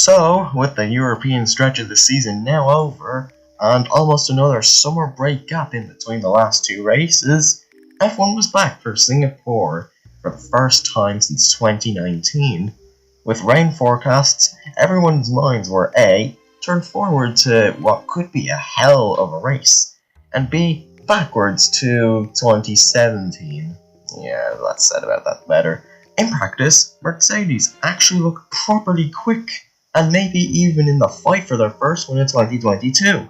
So, with the European stretch of the season now over, and almost another summer break gap in between the last two races, F1 was back for Singapore for the first time since 2019. With rain forecasts, everyone's minds were A, turned forward to what could be a hell of a race, and B, backwards to 2017. Yeah, that's said about that better. In practice, Mercedes actually looked properly quick, and maybe even in the fight for their first win in 2022.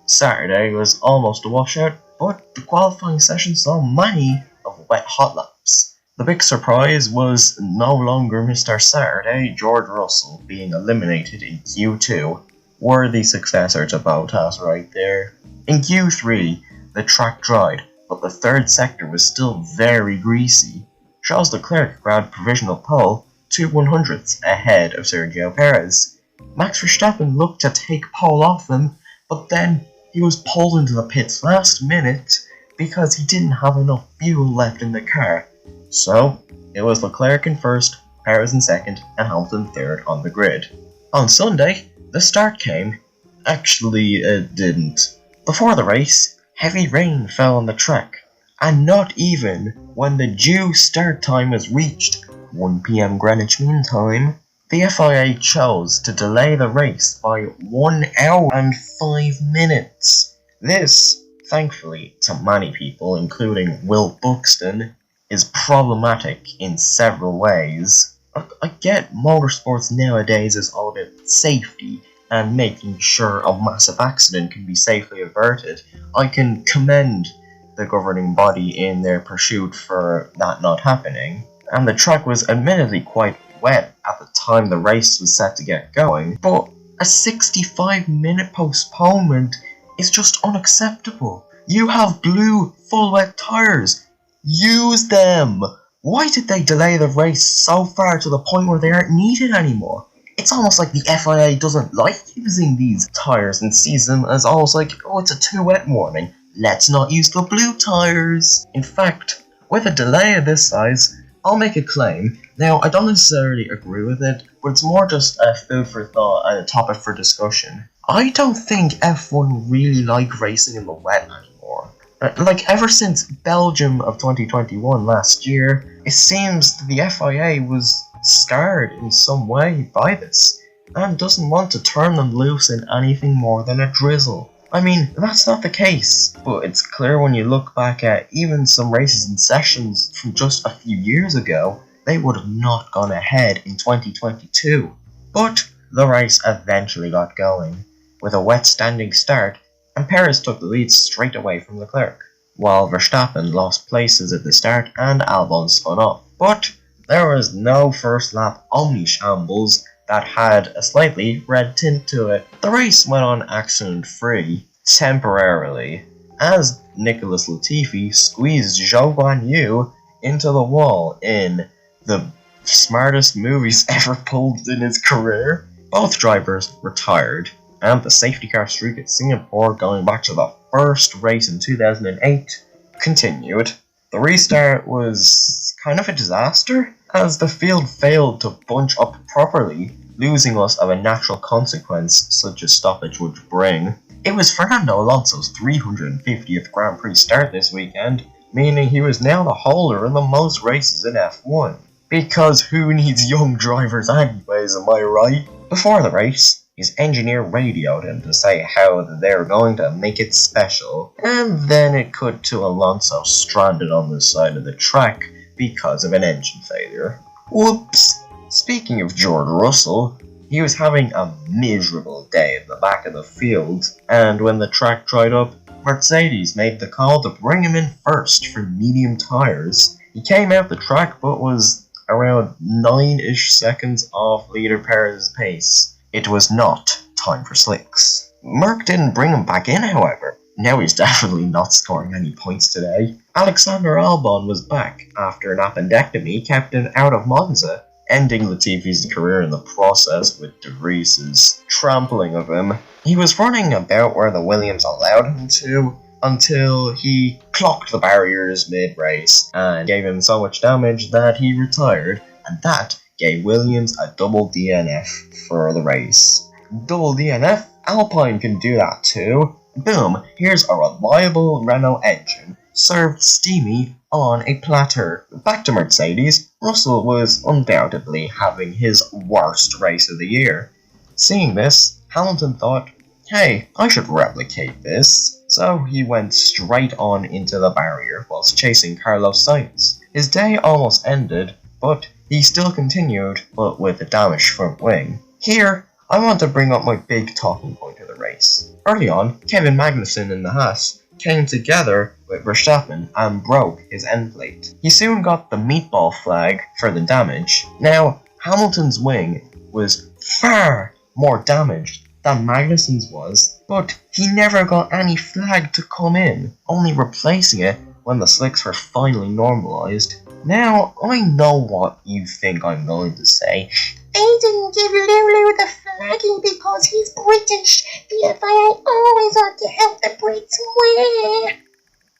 Saturday was almost a washout, but the qualifying session saw many of wet hot laps. The big surprise was no longer Mr. Saturday, George Russell, being eliminated in Q2. Worthy successor to Bottas right there. In Q3, the track dried, but the third sector was still very greasy. Charles Leclerc grabbed provisional pole, 2/100ths ahead of Sergio Perez. Max Verstappen looked to take pole off him, but then he was pulled into the pits last minute because he didn't have enough fuel left in the car. So, it was Leclerc in first, Perez in second, and Hamilton third on the grid. On Sunday, the start came. Actually, it didn't. Before the race, heavy rain fell on the track, and not even when the due start time was reached, 1 PM Greenwich Mean Time, the FIA chose to delay the race by 1 hour and 5 minutes. This, thankfully to many people, including Will Buxton, is problematic in several ways. I get motorsports nowadays is all about safety and making sure a massive accident can be safely averted. I can commend the governing body in their pursuit for that not happening, and the track was admittedly quite wet at the time the race was set to get going, but a 65-minute postponement is just unacceptable. You have blue, full wet tyres. Use them! Why did they delay the race so far to the point where they aren't needed anymore? It's almost like the FIA doesn't like using these tyres and sees them as almost like, oh, it's a too wet warning, let's not use the blue tyres. In fact, with a delay of this size, I'll make a claim. Now, I don't necessarily agree with it, but it's more just a food for thought and a topic for discussion. I don't think F1 really like racing in the wet anymore. Like, ever since Belgium of 2021 last year, it seems that the FIA was scarred in some way by this, and doesn't want to turn them loose in anything more than a drizzle. I mean, that's not the case, but it's clear when you look back at even some races and sessions from just a few years ago, they would have not gone ahead in 2022. But the race eventually got going, with a wet standing start, and Perez took the lead straight away from Leclerc, while Verstappen lost places at the start and Albon spun off. But there was no first lap omni-shambles that had a slightly red tint to it. The race went on accident-free, temporarily, as Nicholaslatifi squeezed zhouguanyu into the wall in the smartest move he's ever pulled in his career. Both drivers retired, and the safety car streak at Singapore, going back to the first race in 2008, continued. The restart was kind of a disaster, as the field failed to bunch up properly, losing us of a natural consequence such a stoppage would bring. It was Fernando Alonso's 350th Grand Prix start this weekend, meaning he was now the holder of the most races in F1. Because who needs young drivers anyways, am I right? Before the race, his engineer radioed him to say how they were going to make it special, and then it cut to Alonso stranded on the side of the track because of an engine failure. Whoops! Speaking of George Russell, he was having a miserable day at the back of the field, and when the track dried up, Mercedes made the call to bring him in first for medium tyres. He came out the track but was around 9-ish seconds off leader Perez's pace. It was not time for slicks. Merck didn't bring him back in, however. Now he's definitely not scoring any points today. Alexander Albon was back after an appendectomy kept him out of Monza, ending Latifi's career in the process with De Vries's trampling of him. He was running about where the Williams allowed him to, until he clocked the barriers mid-race and gave him so much damage that he retired, and that gave Williams a double DNF for the race. Double DNF? Alpine can do that too. Boom, here's a reliable Renault engine, served steamy on a platter. Back to Mercedes, Russell was undoubtedly having his worst race of the year. Seeing this, Hamilton thought, hey, I should replicate this. So he went straight on into the barrier whilst chasing Carlos Sainz. His day almost ended, but he still continued, but with a damaged front wing. Here, I want to bring up my big talking point of the race. Early on, Kevin Magnussen in the Haas came together with Verstappen and broke his end plate. He soon got the meatball flag for the damage. Now, Hamilton's wing was far more damaged than Magnussen's was, but he never got any flag to come in, only replacing it when the slicks were finally normalised. Now, I know what you think I'm going to say. They didn't give Lulu the flaggy because he's British. The FIA always ought to help the Brits win.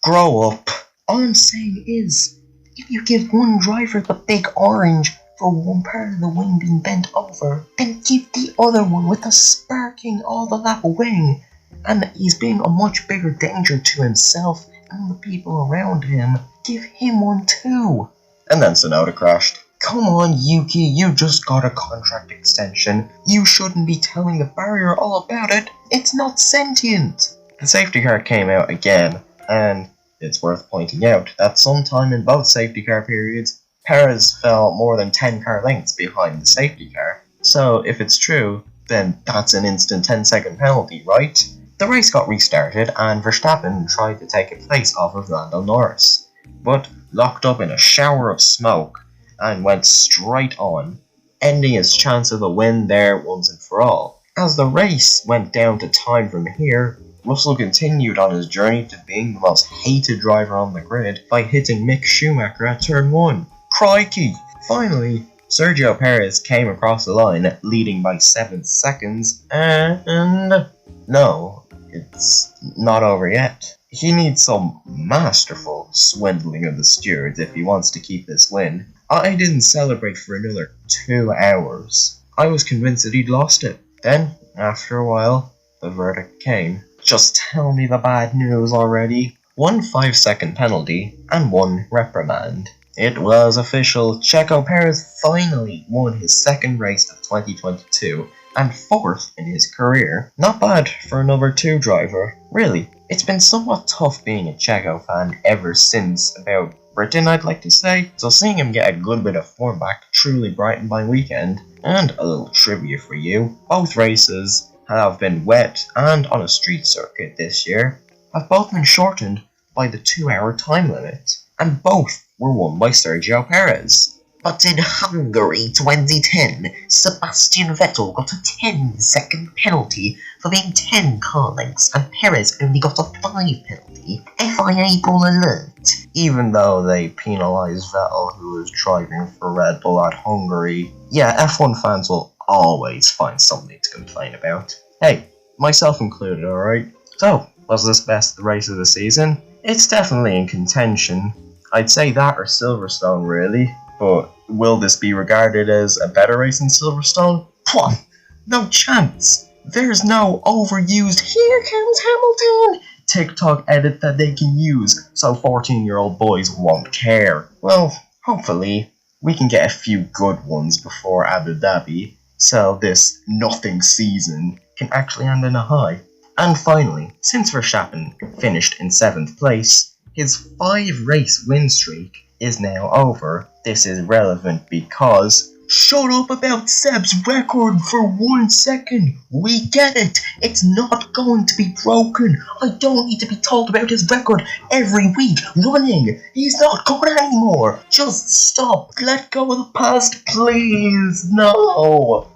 Grow up. All I'm saying is, if you give one driver the big orange for one part of the wing being bent over, then give the other one with a sparking all the lap wing, and he's being a much bigger danger to himself and the people around him, give him one too. And then Tsunoda crashed. Come on, Yuki, you just got a contract extension. You shouldn't be telling the barrier all about it. It's not sentient. The safety car came out again, and it's worth pointing out that sometime in both safety car periods, Perez fell more than 10 car lengths behind the safety car. So if it's true, then that's an instant 10-second penalty, right? The race got restarted, and Verstappen tried to take a place off of landonorris, but locked up in a shower of smoke and went straight on, ending his chance of the win there once and for all. As the race went down to time from here, Russell continued on his journey to being the most hated driver on the grid by hitting Mick Schumacher at turn 1. Crikey! Finally, Sergioperez came across the line, leading by 7 seconds, and no, it's not over yet. He needs some masterful swindling of the stewards if he wants to keep this win. I didn't celebrate for another 2 hours. I was convinced that he'd lost it. Then, after a while, the verdict came. Just tell me the bad news already. 1 5-second penalty and 1 reprimand. It was official. Checo Perez finally won his second race of 2022 and 4th in his career. Not bad for a number 2 driver. Really, it's been somewhat tough being a Checo fan ever since about Britain, I'd like to say, so seeing him get a good bit of form back truly brightened my weekend. And a little trivia for you, both races have been wet and on a street circuit this year, have both been shortened by the 2-hour time limit, and both were won by Sergio Perez. But in Hungary 2010, Sebastianvettel got a 10-second penalty for being 10 car lengths, and Perez only got a 5 penalty. FIA ball alert. Even though they penalised Vettel, who was driving for Red Bull at Hungary, yeah, F1 fans will always find something to complain about. Hey, myself included, alright? So, was this best race of the season? It's definitely in contention. I'd say that or Silverstone, really. But will this be regarded as a better race than Silverstone? Pwah! No chance! There's no overused "here comes Hamilton" TikTok edit that they can use, so 14-year-old boys won't care. Well, hopefully, we can get a few good ones before Abu Dhabi, so this nothing season can actually end in a high. And finally, since Verstappen finished in 7th place, his 5-race win streak is now over. This is relevant because shut up about Seb's record for 1 second. We get it. It's not going to be broken. I don't need to be told about his record every week running. He's not good anymore. Just stop. Let go of the past, please. No.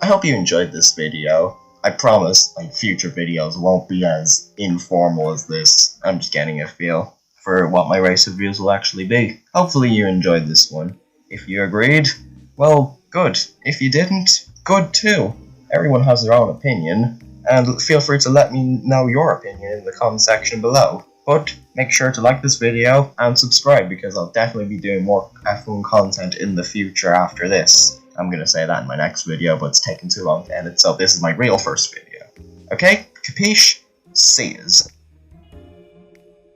I hope you enjoyed this video. I promise future videos won't be as informal as this. I'm just getting a feel for what my race reviews will actually be. Hopefully you enjoyed this one. If you agreed, well, good. If you didn't, good too. Everyone has their own opinion, and feel free to let me know your opinion in the comment section below. But make sure to like this video and subscribe, because I'll definitely be doing more F1 content in the future after this. I'm gonna say that in my next video, but it's taking too long to edit, so this is my real first video. Okay? Capiche? See yous.